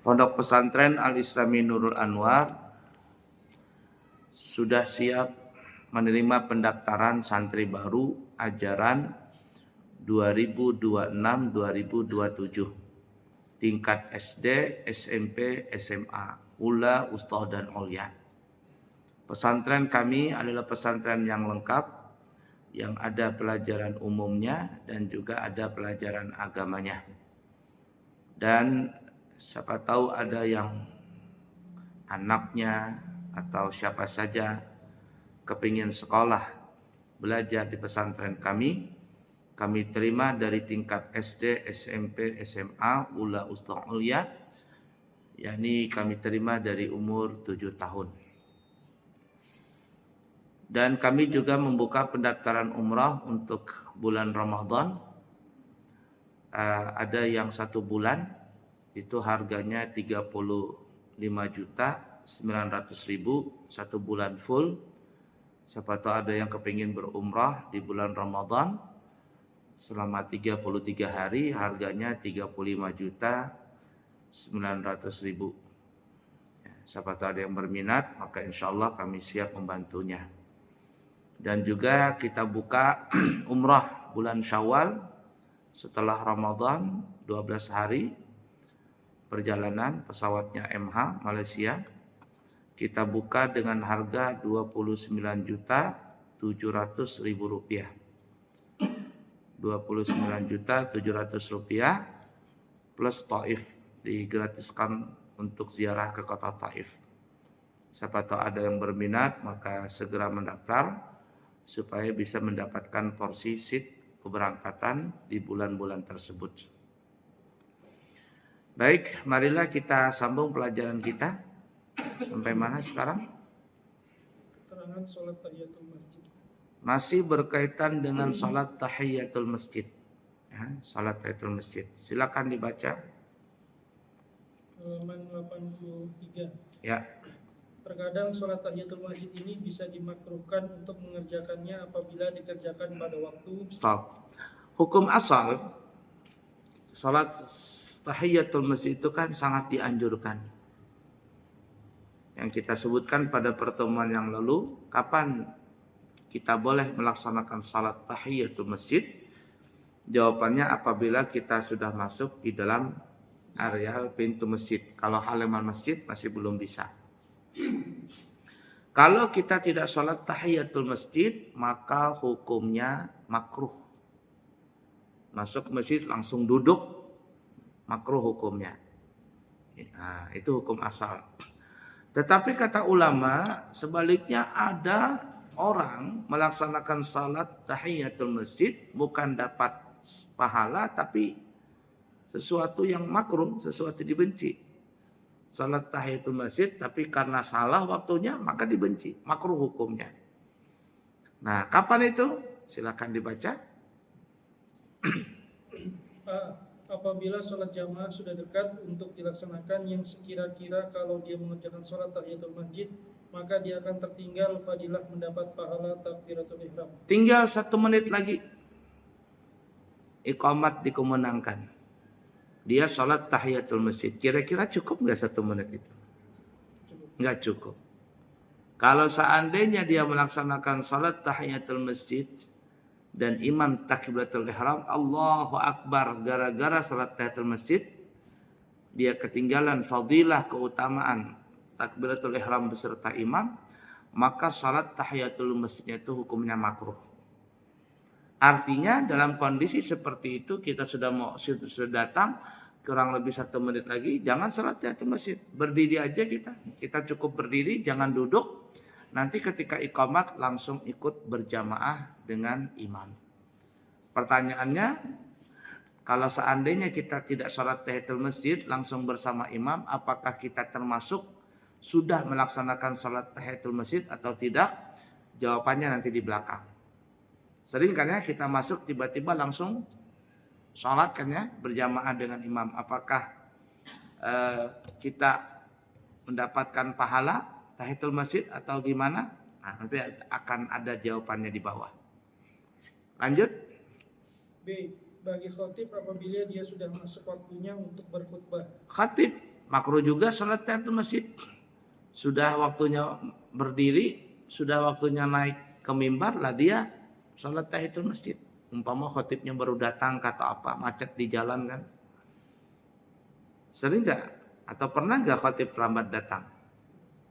Pondok Pesantren Al-Islami Nurul Anwar sudah siap menerima pendaftaran santri baru ajaran 2026-2027 tingkat SD, SMP, SMA, Ula, Ustadz dan Ulya. Pesantren kami adalah pesantren yang lengkap, yang ada pelajaran umumnya dan juga ada pelajaran agamanya. Dan siapa tahu ada yang anaknya atau siapa saja kepingin sekolah belajar di pesantren kami terima dari tingkat SD, SMP, SMA, Ula, Ustadz, Ulya, yakni kami terima dari umur 7 tahun. Dan kami juga membuka pendaftaran umrah untuk bulan Ramadan. Ada yang 1 bulan, itu harganya 35.900.000 1 bulan full. Siapa tahu ada yang kepingin berumrah di bulan Ramadan selama 33 hari, harganya 35.900.000. Siapa tahu ada yang berminat, maka insya Allah kami siap membantunya. Dan juga kita buka umrah bulan Syawal setelah Ramadan 12 hari perjalanan pesawatnya MH Malaysia. Kita buka dengan harga Rp29.700.000. Rp29.700.000 plus Taif, digratiskan untuk ziarah ke kota Taif. Siapa tahu ada yang berminat, maka segera mendaftar supaya bisa mendapatkan porsi seat keberangkatan di bulan-bulan tersebut. Baik, marilah kita sambung pelajaran kita. Sampai mana sekarang? Keterangan sholat tahiyatul masjid. Masih berkaitan dengan sholat tahiyatul masjid. Sholat tahiyatul masjid. Silakan dibaca. Halaman 83. Ya. Terkadang sholat tahiyatul masjid ini bisa dimakruhkan untuk mengerjakannya apabila dikerjakan pada waktu. Stop. Hukum asal sholat tahiyatul masjid itu kan sangat dianjurkan. Yang kita sebutkan pada pertemuan yang lalu, kapan kita boleh melaksanakan sholat tahiyatul masjid? Jawabannya apabila kita sudah masuk di dalam area pintu masjid. Kalau halaman masjid masih belum bisa. Kalau kita tidak sholat tahiyatul masjid, maka hukumnya makruh. Masuk masjid langsung duduk, makruh hukumnya. Nah, itu hukum asal. Tetapi kata ulama, sebaliknya ada orang melaksanakan salat tahiyatul masjid bukan dapat pahala, tapi sesuatu yang makruh, sesuatu dibenci. Salat tahiyatul masjid tapi karena salah waktunya maka dibenci, makruh hukumnya. Nah, kapan itu? Silakan dibaca. Apabila sholat jamaah sudah dekat untuk dilaksanakan, yang sekira-kira kalau dia mengerjakan sholat tahiyatul masjid, maka dia akan tertinggal fadilah mendapat pahala takbiratul ihram. Tinggal 1 menit lagi. Iqamat dikumandangkan. Dia sholat tahiyatul masjid. Kira-kira cukup nggak 1 menit itu? Nggak cukup. Kalau seandainya dia melaksanakan sholat tahiyatul masjid dan imam takbiratul ihram, Allahu Akbar, gara-gara sholat tahiyatul masjid, dia ketinggalan fadilah keutamaan takbiratul ihram beserta imam, maka sholat tahiyatul masjidnya itu hukumnya makruh. Artinya dalam kondisi seperti itu kita sudah datang kurang lebih 1 menit lagi, jangan sholat tahiyatul masjid, berdiri aja kita cukup berdiri, jangan duduk. Nanti ketika iqamat langsung ikut berjamaah dengan imam. Pertanyaannya, kalau seandainya kita tidak sholat tahiyatul masjid langsung bersama imam, apakah kita termasuk sudah melaksanakan sholat tahiyatul masjid atau tidak? Jawabannya nanti di belakang. Sering kan ya kita masuk tiba-tiba langsung sholat kan ya berjamaah dengan imam. Apakah kita mendapatkan pahala tahiyatul masjid atau gimana? Nah, nanti akan ada jawabannya di bawah. Lanjut. B. Bagi khatib apabila dia sudah masuk waktunya untuk berkhutbah. Khatib makruh juga salat tahiyatul masjid. Sudah waktunya berdiri, sudah waktunya naik ke mimbar lah dia salat tahiyatul masjid. Umpama khatibnya baru datang kata apa, macet di jalan kan. Sering nggak? Atau pernah nggak khatib terlambat datang?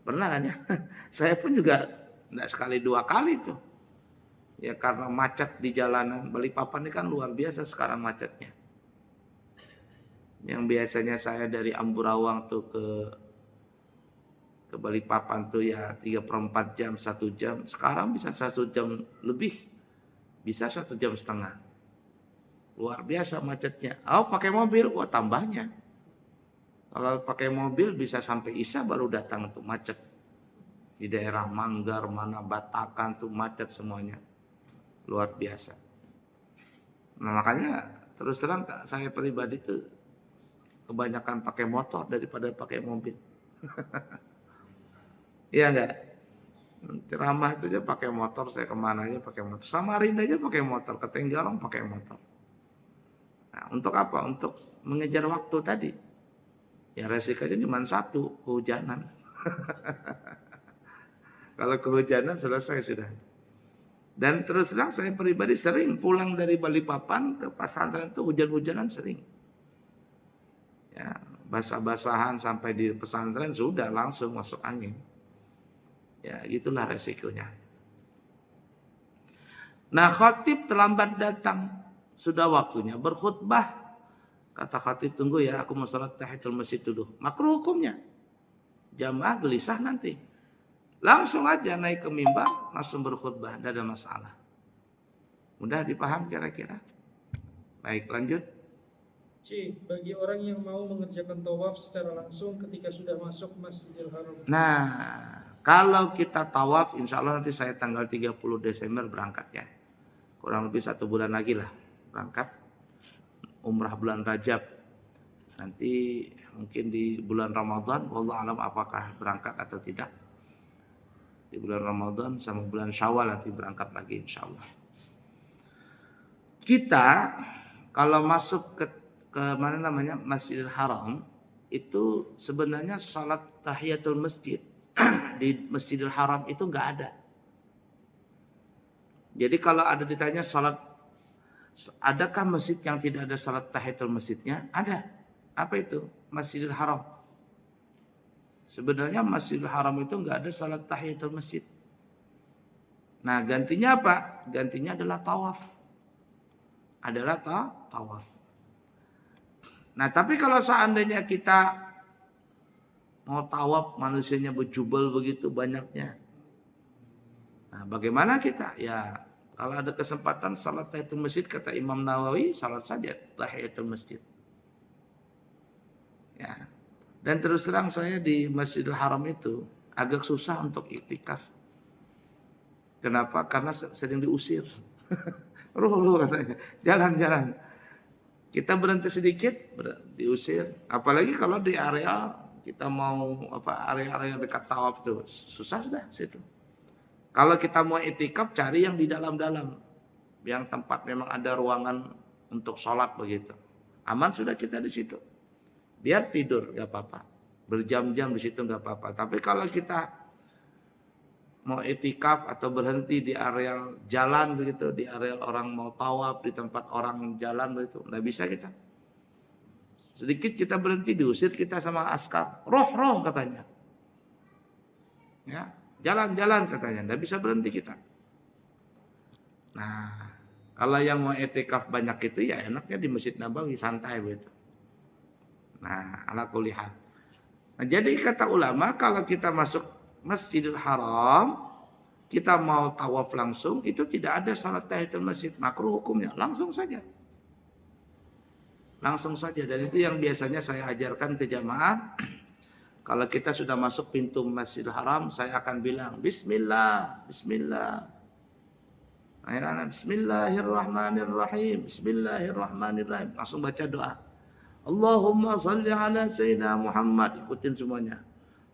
Pernah kan ya? Saya pun juga nggak sekali dua kali tuh. Ya karena macet di jalanan. Balikpapan ini kan luar biasa sekarang macetnya. Yang biasanya saya dari Amburawang tuh ke Balikpapan tuh ya 3/4 jam, 1 jam. Sekarang bisa 1 jam lebih. Bisa 1,5 jam. Luar biasa macetnya. Oh pakai mobil, wah tambahnya. Kalau pakai mobil bisa sampai Isya baru datang tuh macet. Di daerah Manggar, mana Batakan tuh macet semuanya. Luar biasa. Nah makanya terus terang saya pribadi tuh kebanyakan pakai motor daripada pakai mobil. Iya enggak? Ceramah itu aja pakai motor, saya kemana aja pakai motor. Samarinda aja pakai motor, ke Tenggarong pakai motor. Nah, untuk apa? Untuk mengejar waktu tadi. Ya resikonya cuma satu, kehujanan. Kalau kehujanan selesai sudah. Dan terus terang saya pribadi sering pulang dari Balikpapan ke pesantren itu hujan-hujanan sering. Ya, basah-basahan sampai di pesantren sudah langsung masuk angin. Ya, gitulah resikonya. Nah, khatib terlambat datang, sudah waktunya berkhutbah. Kata khatib, tunggu ya, aku mau salat tahiyatul masjid dulu. Makruh hukumnya. Jamaah gelisah nanti. Langsung aja naik ke mimbar, langsung berkhutbah, tidak ada masalah. Mudah dipaham kira-kira? Baik, lanjut. C. Bagi orang yang mau mengerjakan tawaf secara langsung ketika sudah masuk Masjidil Haram. Nah, kalau kita tawaf, insya Allah nanti saya tanggal 30 Desember berangkat ya. Kurang lebih 1 bulan lagi lah berangkat. Umrah bulan Rajab. Nanti mungkin di bulan Ramadan, wallahu alam apakah berangkat atau tidak. Di bulan Ramadan sama bulan Syawal nanti berangkat lagi insya Allah. Kita kalau masuk ke mana namanya Masjidil Haram itu sebenarnya salat tahiyatul masjid di Masjidil Haram itu nggak ada. Jadi kalau ada ditanya salat, adakah masjid yang tidak ada salat tahiyatul masjidnya? Ada. Apa itu? Masjidil Haram. Sebenarnya Masjidil Haram itu nggak ada salat tahiyatul masjid. Nah gantinya apa? Gantinya adalah tawaf. Adalah tawaf. Nah tapi kalau seandainya kita mau tawaf manusianya berjubel begitu banyaknya. Nah bagaimana kita? Ya kalau ada kesempatan salat tahiyatul masjid kata Imam Nawawi salat saja tahiyatul masjid. Ya. Dan terus terang saya di Masjidil Haram itu agak susah untuk iktikaf. Kenapa? Karena sering diusir. Ruh katanya. Jalan-jalan. Kita berhenti sedikit, diusir. Apalagi kalau di area kita mau area-area dekat tawaf tuh susah sudah situ. Kalau kita mau iktikaf cari yang di dalam-dalam, yang tempat memang ada ruangan untuk sholat begitu. Aman sudah kita di situ. Biar tidur gak apa-apa. Berjam-jam di situ gak apa-apa. Tapi kalau kita mau itikaf atau berhenti di area jalan begitu, di area orang mau tawaf, di tempat orang jalan begitu, gak bisa kita. Sedikit kita berhenti diusir kita sama askar. Roh katanya. Ya, jalan katanya. Gak bisa berhenti kita. Nah, kalau yang mau itikaf banyak itu ya enaknya di Masjid Nabawi santai begitu. Nah, ala kulli hal. Nah, jadi kata ulama kalau kita masuk Masjidil Haram, kita mau tawaf langsung, itu tidak ada salat tahiyatul masjid, makruh hukumnya, langsung saja. Langsung saja, dan itu yang biasanya saya ajarkan ke jamaah. Kalau kita sudah masuk pintu Masjidil Haram, saya akan bilang Bismillah, Bismillah. Bismillahirrahmanirrahim, Bismillahirrahmanirrahim. Langsung baca doa. Allahumma salli ala Sayyidina Muhammad. Ikutin semuanya.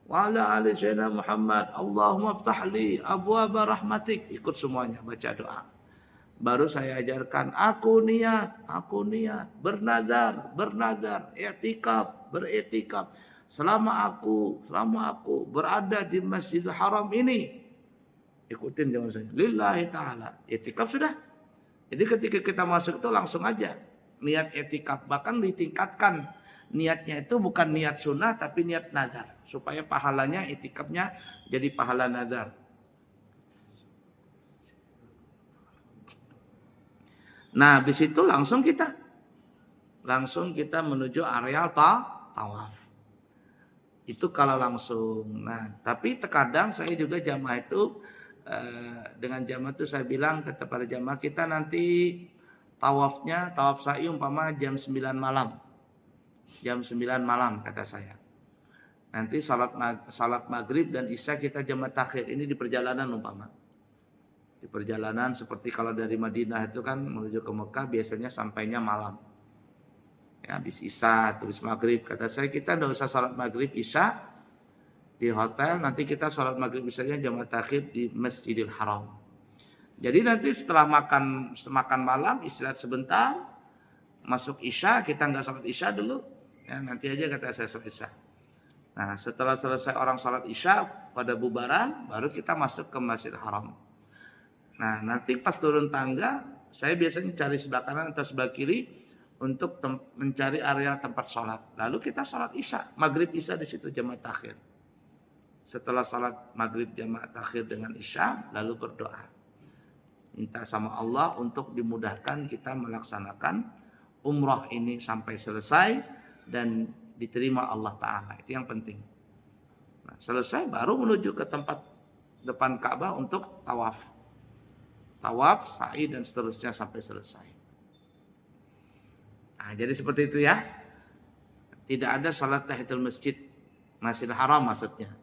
Wa ala ali Sayyidina Muhammad. Allahumma ftahli abwaba rahmatik. Ikut semuanya baca doa. Baru saya ajarkan aku niat, bernazar, beritikaf. selama aku berada di Masjidil Haram ini, ikutin jangan saya, lillahi ta'ala, i'tikaf sudah. Jadi ketika kita masuk itu langsung aja niat i'tikaf, bahkan ditingkatkan. Niatnya itu bukan niat sunnah tapi niat nazar, supaya pahalanya i'tikafnya jadi pahala nazar. Nah, habis itu langsung kita menuju areal tawaf. Itu kalau langsung. Nah, tapi terkadang saya juga jamaah itu dengan jamaah itu saya bilang kepada jamaah, kita nanti tawaf sa'i umpama jam 9 malam. Jam 9 malam kata saya. Nanti salat maghrib dan isya kita jamaah takhir. Ini di perjalanan umpama. Di perjalanan seperti kalau dari Madinah itu kan menuju ke Mekah biasanya sampainya malam. Ya, habis isya, habis maghrib. Kata saya kita tidak usah salat maghrib isya di hotel. Nanti kita salat maghrib isyanya jamaah takhir di Masjidil Haram. Jadi nanti setelah makan malam istirahat sebentar, masuk isya kita nggak salat isya dulu. Ya, nanti aja kata saya salat isya. Nah, setelah selesai orang salat isya pada bubaran baru kita masuk ke Masjidil Haram. Nah, nanti pas turun tangga, saya biasanya cari sebelah kanan atau sebelah kiri untuk mencari area tempat sholat. Lalu kita sholat isya, maghrib isya di situ jamaah takhir. Setelah sholat maghrib jamaah takhir dengan isya, lalu berdoa. Minta sama Allah untuk dimudahkan kita melaksanakan umrah ini sampai selesai dan diterima Allah Ta'ala. Itu yang penting. Nah, selesai baru menuju ke tempat depan Ka'bah untuk tawaf. Tawaf, sa'i dan seterusnya sampai selesai. Nah, jadi seperti itu ya. Tidak ada salat tahiyatul masjid, Masjidil Haram maksudnya.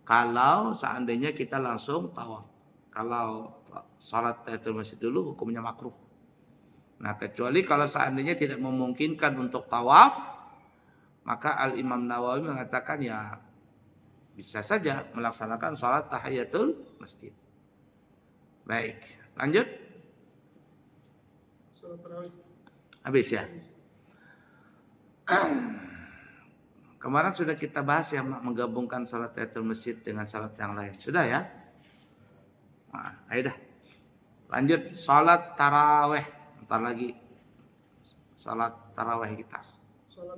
Kalau seandainya kita langsung tawaf. Kalau salat tahiyatul masjid dulu hukumnya makruh. Nah, kecuali kalau seandainya tidak memungkinkan untuk tawaf, maka Al-Imam Nawawi mengatakan ya bisa saja melaksanakan salat tahiyatul masjid. Baik, lanjut. Habis ya. Kemarin sudah kita bahas ya menggabungkan salat tahiyatul masjid dengan salat yang lain. Sudah ya? Nah, ayo dah. Lanjut salat tarawih. Bentar lagi salat tarawih kita.